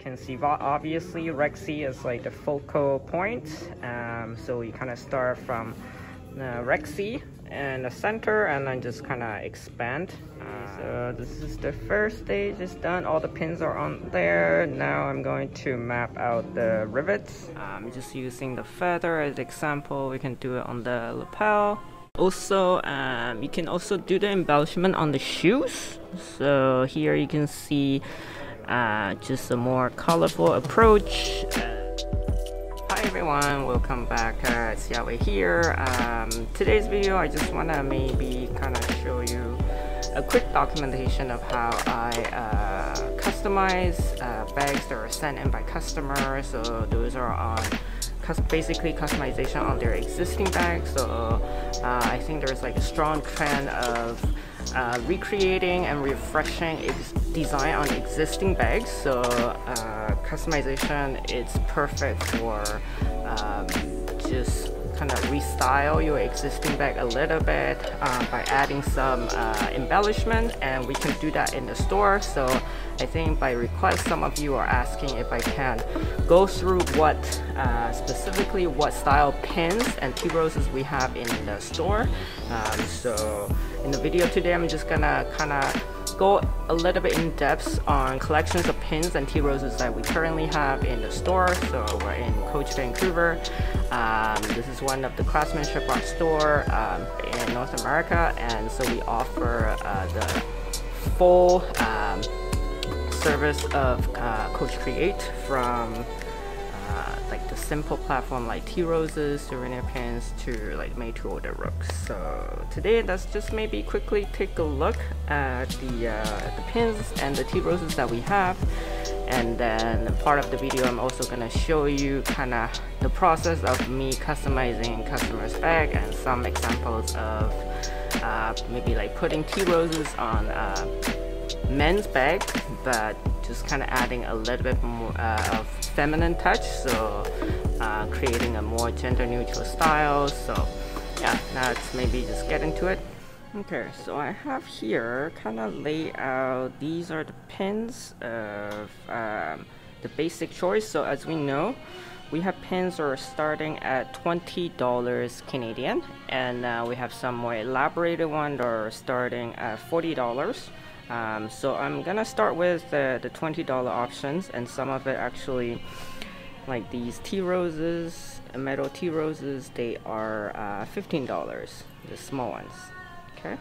can see, obviously Rexy is like the focal point. So we kind of start from Rexy in the center and then just kind of expand. So this is the first stage, it's done. All the pins are on there. Now I'm going to map out the rivets. Just using the feather as example. We can do it on the lapel. Also, you can also do the embellishment on the shoes. So here you can see just a more colorful approach. Hi everyone, welcome back. It's Yahweh here. Today's video, I just want to maybe kind of show you a quick documentation of how I customize bags that are sent in by customers. So those are on basically customization on their existing bags. So I think there's like a strong trend of recreating and refreshing its design on existing bags. So customization is perfect for just kind of restyle your existing bag a little bit by adding some embellishment, and we can do that in the store. So I think by request, some of you are asking if I can go through what specifically what style pins and tea roses we have in the store. So in the video today, I'm just gonna kind of go a little bit in depth on collections of pins and tea roses that we currently have in the store. So we're in Coach, Vancouver. This is one of the craftsmanship art store in North America, and so we offer the full service of coachcreate, from like the simple platform like tea roses, souvenir pins, to like made to order rugs. So today, let's just maybe quickly take a look at the pins and the tea roses that we have, and then part of the video I'm also gonna show you kind of the process of me customizing customers' bag and some examples of maybe like putting tea roses on men's bag, but just kind of adding a little bit more of feminine touch, so creating a more gender neutral style. So yeah, now let's maybe just get into it. Okay, so I have here kind of laid out, these are the pins of the basic choice. So as we know, we have pins that are starting at $20 Canadian, and we have some more elaborated ones that are starting at $40. So I'm gonna start with the $20 options, and some of it actually, like these tea roses, metal tea roses, they are $15, the small ones. Okay.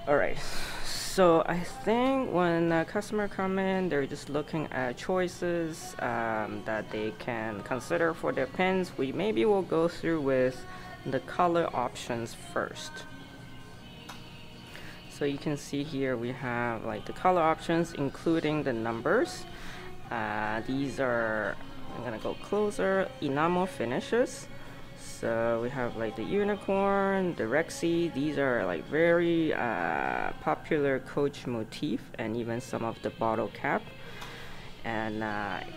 Alright, so I think when a customer come in, they're just looking at choices that they can consider for their pins. We maybe will go through with the color options first. So you can see here we have like the color options, including the numbers. These are, I'm gonna go closer, enamel finishes. So we have like the unicorn, the Rexy. These are like very popular Coach motif, and even some of the bottle cap. And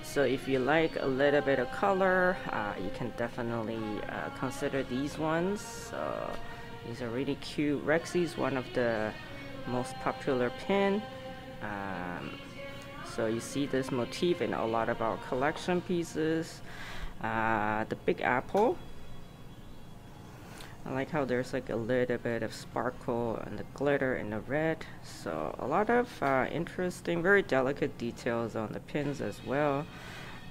so if you like a little bit of color, you can definitely consider these ones. So these are really cute. Rexy is one of the most popular pin. So you see this motif in a lot of our collection pieces. The big apple, I like how there's like a little bit of sparkle and the glitter in the red. So a lot of interesting, very delicate details on the pins as well,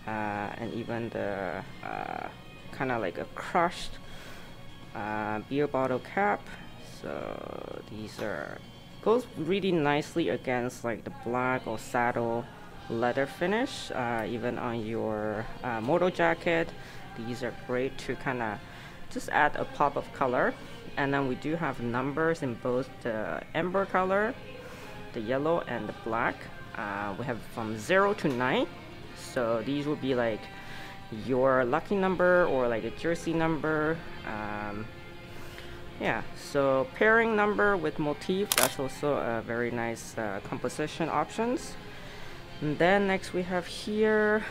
and even the kind of like a crushed beer bottle cap. So these are goes really nicely against like the black or saddle leather finish, even on your moto jacket. These are great to kind of just add a pop of color. And then we do have numbers in both the amber color, the yellow, and the black. We have from 0 to 9. So these will be like your lucky number or like a jersey number. Yeah, so pairing number with motif, that's also a very nice composition options. And then next we have here,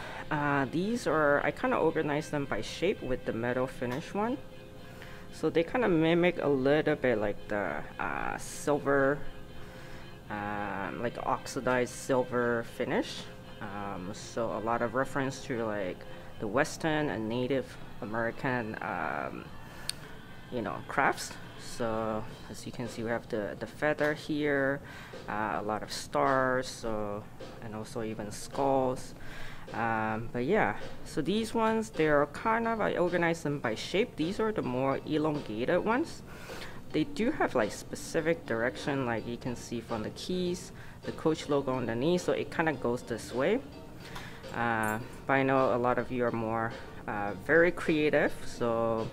these are, I kind of organized them by shape with the metal finish one. So they kind of mimic a little bit like the silver, like oxidized silver finish. So a lot of reference to like the Western and Native American you know, crafts. So as you can see, we have the feather here, a lot of stars, so, and also even skulls. But yeah, so these ones, they're kind of, I organize them by shape. These are the more elongated ones. They do have like specific direction, like you can see from the keys, the Coach logo underneath, so it kind of goes this way. But I know a lot of you are more very creative, so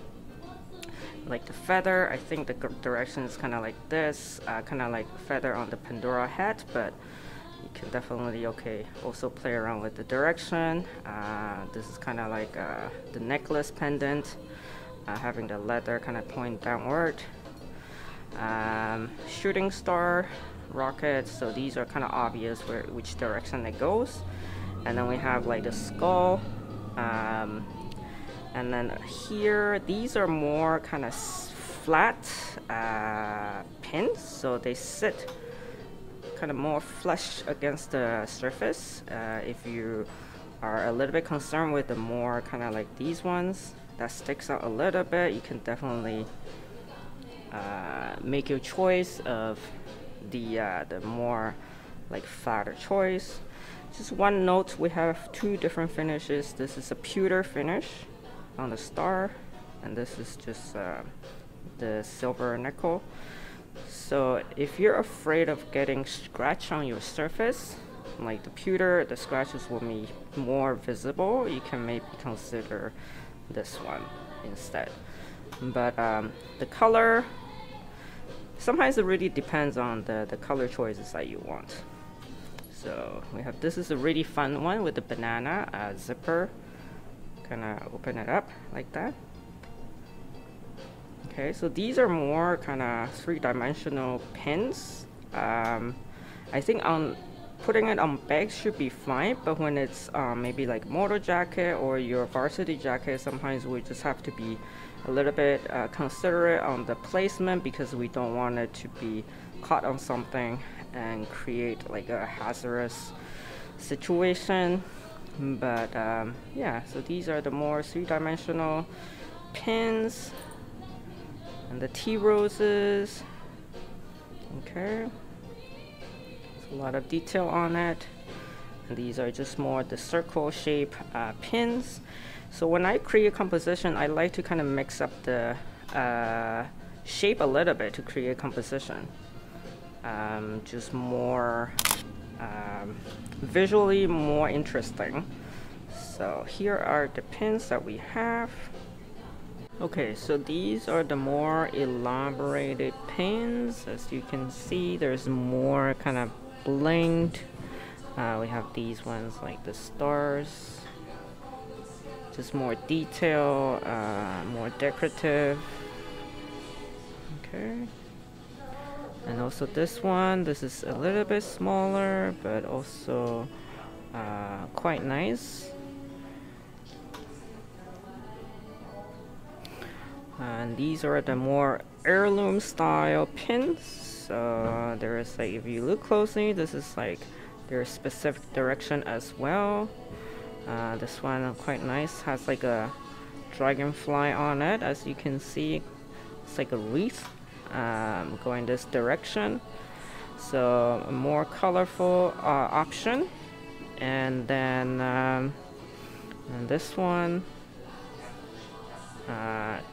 like the feather, I think the direction is kind of like this, kind of like feather on the Pandora hat, but you can definitely also play around with the direction. This is kind of like the necklace pendant, having the leather kind of point downward. Shooting star, rockets, so these are kind of obvious which direction it goes. And then we have like the skull, and then here these are more kind of flat pins, so they sit kind of more flush against the surface. If you are a little bit concerned with the more kind of like these ones that sticks out a little bit, you can definitely make your choice of the more like flatter choice. Just one note, we have two different finishes. This is a pewter finish on the star, and this is just the silver nickel. So if you're afraid of getting scratch on your surface, like the pewter, the scratches will be more visible, you can maybe consider this one instead. But the color, sometimes it really depends on the color choices that you want. So we have, this is a really fun one with the banana zipper. Kind of open it up like that. Okay, so these are more kind of three-dimensional pins. I think on putting it on bags should be fine, but when it's maybe like motor jacket or your varsity jacket, sometimes we just have to be a little bit considerate on the placement, because we don't want it to be caught on something and create like a hazardous situation. But yeah, so these are the more three-dimensional pins, and the tea roses. Okay, there's a lot of detail on it, and these are just more the circle shape pins. So when I create composition, I like to kind of mix up the shape a little bit to create composition. Just more visually more interesting. So here are the pins that we have. Okay, so these are the more elaborated pins. As you can see, there's more kind of blinged. We have these ones like the stars, just more detail, more decorative. Okay. And also this one, this is a little bit smaller, but also quite nice. And these are the more heirloom style pins. So there is like, if you look closely, this is like their specific direction as well. This one quite nice, has like a dragonfly on it. As you can see, it's like a wreath going this direction, so a more colorful option. And then and this one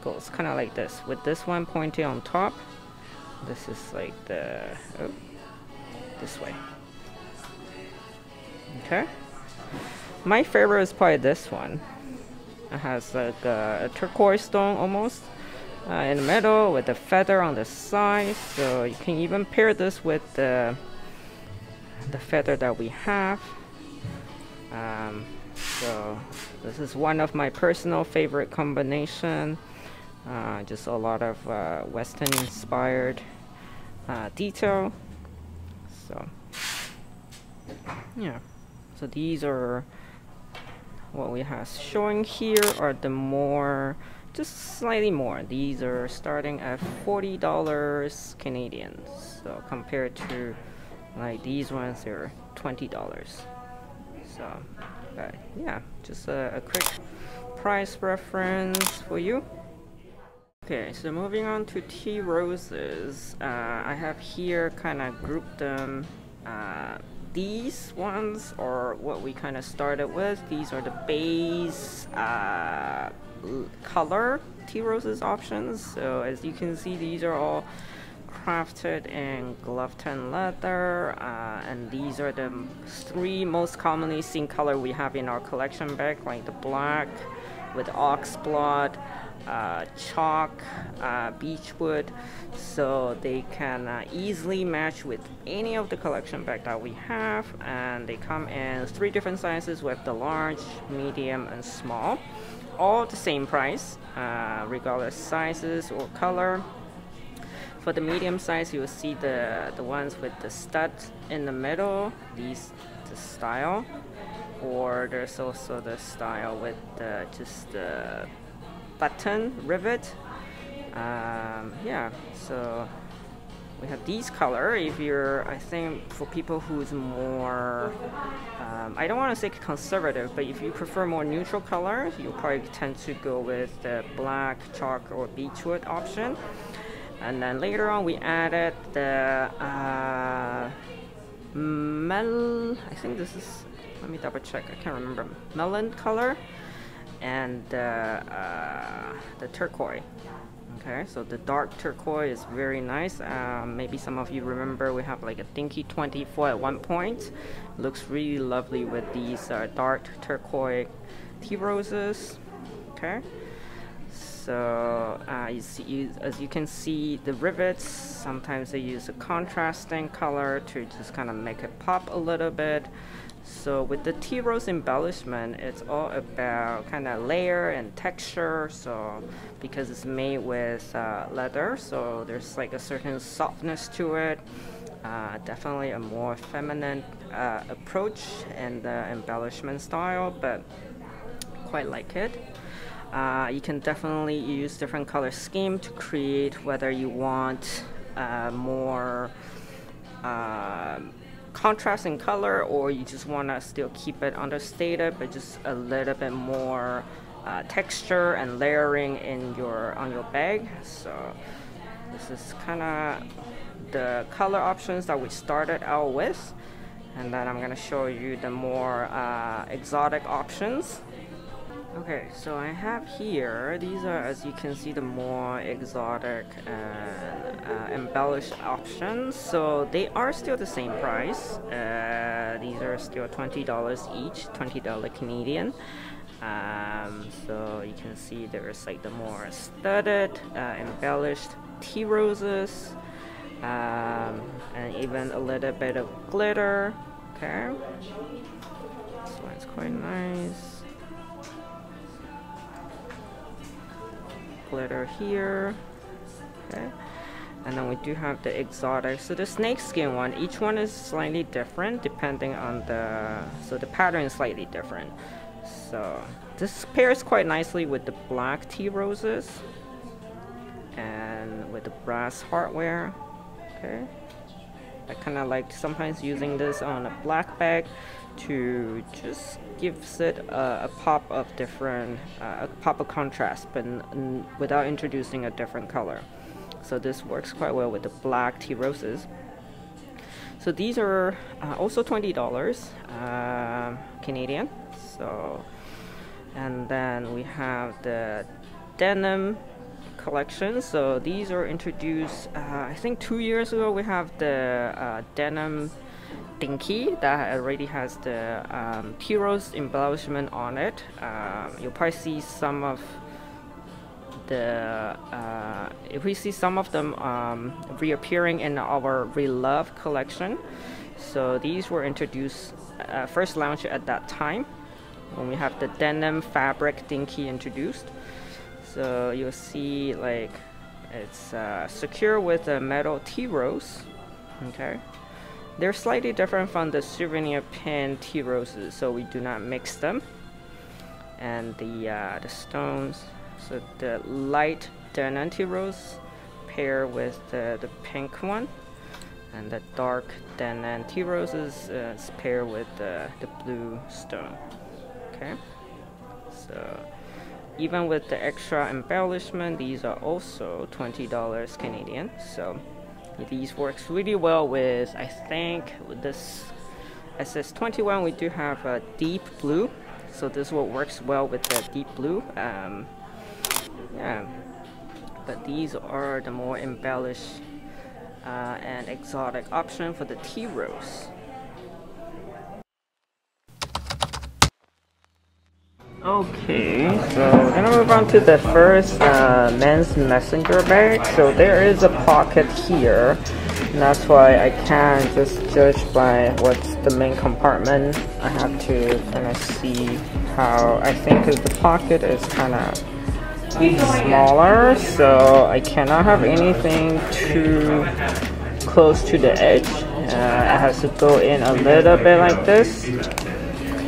goes kind of like this, with this one pointing on top. This is like the this way. Okay, my favorite is probably this one. It has like a turquoise stone almost in the middle with the feather on the side, so you can even pair this with the feather that we have. So this is one of my personal favorite combination. Just a lot of Western inspired detail. So yeah, so these are what we have showing here, are the more, just slightly more. These are starting at $40 Canadian. So compared to like these ones, they're $20. So, but yeah, just a quick price reference for you. Okay, so moving on to tea roses, I have here kind of grouped them. These ones are what we kind of started with. These are the base color tea roses options. So as you can see, these are all crafted in glove tan leather, and these are the three most commonly seen color we have in our collection bag, like the black with oxblood, chalk, beechwood, so they can easily match with any of the collection bag that we have, and they come in 3 different sizes with the large, medium, and small, all the same price, regardless sizes or color. For the medium size, you will see the ones with the stud in the middle, these the style, or there's also the style with just the button rivet. Yeah, so we have these color. If you're, I think for people who's more I don't want to say conservative, but if you prefer more neutral colors, you probably tend to go with the black, chalk, or beechwood option. And then later on we added the I think this is, let me double check, I can't remember, melon color, and the turquoise. Okay, so the dark turquoise is very nice. Maybe some of you remember we have like a Dinky 24 at one point. Looks really lovely with these dark turquoise tea roses. Okay, so as you can see, the rivets, sometimes they use a contrasting color to just kind of make it pop a little bit. So with the tea rose embellishment, it's all about kind of layer and texture. So because it's made with leather, so there's like a certain softness to it. Definitely a more feminine approach in the embellishment style, but quite like it. You can definitely use different color scheme to create, whether you want more contrast in color, or you just want to still keep it understated but just a little bit more texture and layering in on your bag. So this is kind of the color options that we started out with, and then I'm going to show you the more exotic options. Okay, so I have here, these are, as you can see, the more exotic and embellished options. So they are still the same price. These are still $20 each, $20 Canadian. So you can see there's like the more studded, embellished tea roses, and even a little bit of glitter. Okay, this one's quite nice. Glitter here. Okay, and then we do have the exotic, so the snakeskin one, each one is slightly different depending on so the pattern is slightly different. So this pairs quite nicely with the black tea roses and with the brass hardware. Okay, I kind of like sometimes using this on a black bag to just gives it a pop of different, a pop of contrast, but without introducing a different color. So this works quite well with the black tea roses. So these are also $20 Canadian. So, and then we have the denim collection. So these are introduced, I think 2 years ago. We have the denim Dinky that already has the tea rose embellishment on it. You'll probably see some of the if we see some of them reappearing in our Relove collection. So these were introduced, first launched at that time when we have the denim fabric Dinky introduced. So you'll see like it's secure with a metal tea rose. Okay, they're slightly different from the Souvenir Pin Tea Roses, so we do not mix them. And the stones, so the light denim tea rose pair with the pink one, and the dark Dannan Tea Roses is paired with the blue stone. Okay, so even with the extra embellishment, these are also $20 Canadian. So these works really well with, I think with this SS21 we do have a deep blue, so this one works well with the deep blue. Yeah, but these are the more embellished and exotic option for the tea rose. Okay, so we're gonna move on to the first men's messenger bag. So there is a pocket here, and that's why I can't just judge by what's the main compartment. I have to kind of see how, I think the pocket is kind of smaller, so I cannot have anything too close to the edge. It has to go in a little bit like this.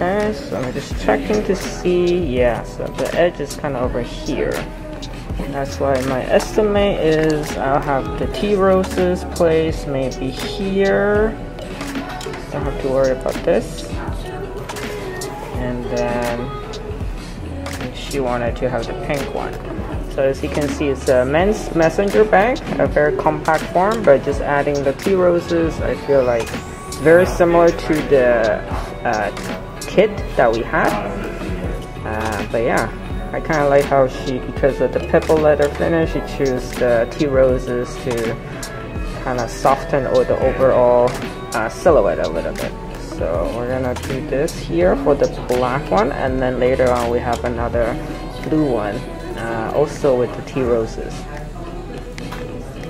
Okay, so I'm just checking to see. Yeah, so the edge is kind of over here. That's why my estimate is I'll have the tea roses placed maybe here. Don't have to worry about this. And then she wanted to have the pink one. So as you can see, it's a men's messenger bag, a very compact form, but just adding the tea roses, I feel like very similar to the kit that we had. But yeah, I kind of like how she, because of the purple leather finish, she chose the tea roses to kind of soften the overall silhouette a little bit. So we're gonna do this here for the black one, and then later on we have another blue one, also with the tea roses.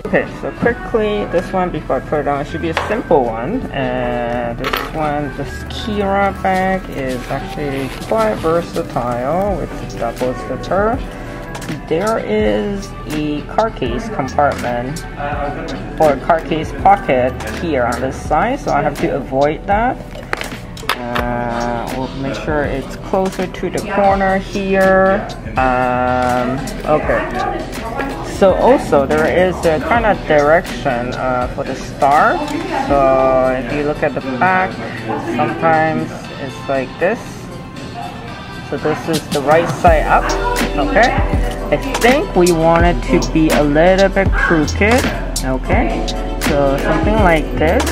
Okay, so quickly, this one before I put it on, it should be a simple one. And this one, this Kira bag is actually quite versatile with the double zipper. There is a card case compartment or a card case pocket here on this side, so I have to avoid that. We'll make sure it's closer to the corner here. Okay. So also there is a kind of direction for the star. So if you look at the back, sometimes it's like this. So this is the right side up. Okay. I think we want it to be a little bit crooked. Okay. So something like this.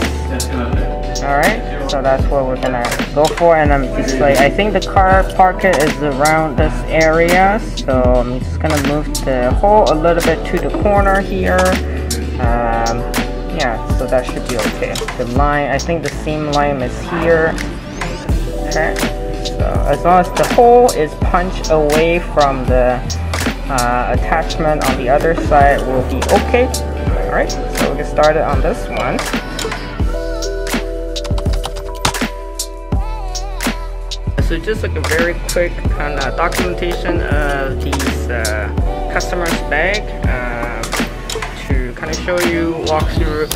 Alright. So that's what we're gonna go for, and I'm just like, I think the car pocket is around this area, so I'm just gonna move the hole a little bit to the corner here. Yeah, so that should be okay. The line, I think the seam line is here. Okay, so as long as the hole is punched away from the attachment on the other side, will be okay. Alright, so we'll get started on this one. So just like a very quick kind of documentation of these customers' bag to kind of show you, walk through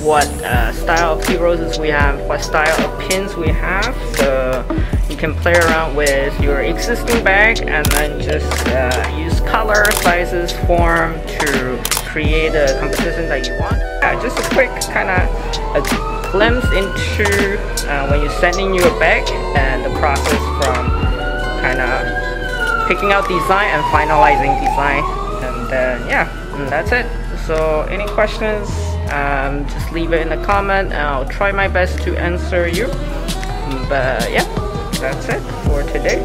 what style of tea roses we have, what style of pins we have. So you can play around with your existing bag and then just use color, sizes, form to create a composition that you want. Just a quick kind of glimpse into when you're sending your bag and the process from kind of picking out design and finalizing design. And then yeah, and that's it. So any questions, just leave it in the comment and I'll try my best to answer you. But yeah, that's it for today.